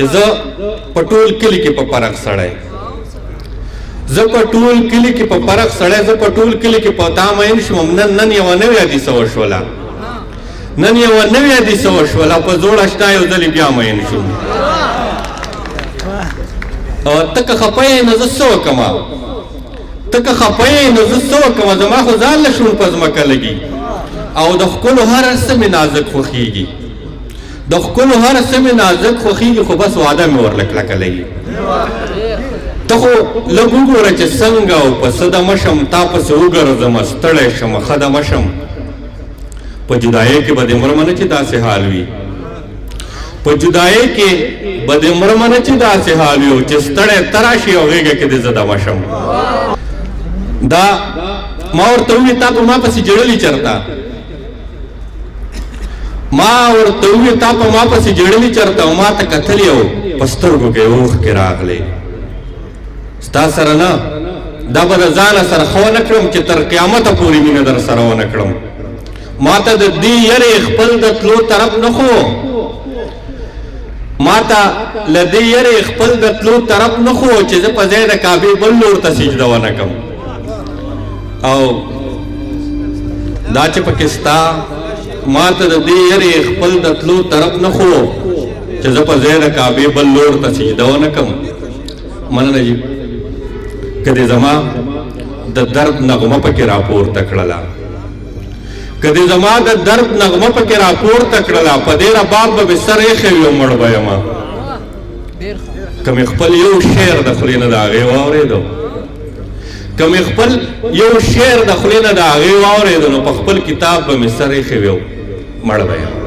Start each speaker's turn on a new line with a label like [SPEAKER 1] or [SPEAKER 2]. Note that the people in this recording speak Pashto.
[SPEAKER 1] چې زه په ټول کلي کې په فرق سړی زه په ټول کلي کې په فرق سړی زه په ټول کلي کې په تا مین شوم نن یوه نوې حدیثه وشوله نن یوه نوې حدیثه وشوله په زوړ اشنا یو ځلې بیا مین شوم ته که خفه یې نو زه څه وکړمه ته که خفه یې نو زه څه وکړمه زما خو ځان له شون په ځمکه لګي او د ښکلو هر څه مې نازک خوښېږي د ښکلو هر څه مې نازک خوښېږي خو بس واده مې ورله کلکه لګي ته خو لږ وګوره چې څنګه او په څه دمه شم تا پسې وګرځمه ستړی شم ښه دمه شم په جدایۍ کې به دې مرمه نه چې داسې حال وي په جدایۍ کې به دې مرمه نه چې داسې حال وي چې ستړی ته راشي او غېږه کې دې زه دمه شم دا ما ورته وویل تا په ما پسې جړلي چېرته ما ورته وویل تا په ما پسې جړلي چېرته او ما ته کتلي او په سترګو کې اوښکې راغلې ستا سره نه دا به د ځانه سره ښه ونه کړم چې تر قیامته پورې مینه در سره ونه کړم ما ته د دې یرې خپل د تلو طرف نه خو ما ته له دې یرې خپل د تلو طرف نه خو چې زه په ځای د کعبې بل لور ته سجده ونه کړم او دا چې پکې ستا ما ته د دې یرې خپل د تلو طرف نه خو چې زه په ځای د کعبې بل لور ته سجده ونه کړم مننه جي که دې زما د درد نغمه پکې راپورته کړله که دې زما د درد نغمه پکې راپورته کړله په دې رباب به مې سر ایښی وي او مړ به یمه که مې خپل یو شعر د خولې نه د هغې واورېدو که مې خپل یو شعر د خولې نه د هغې واورېدو نو په خپل کتاب به مې سر ایښی وي او مړ به یم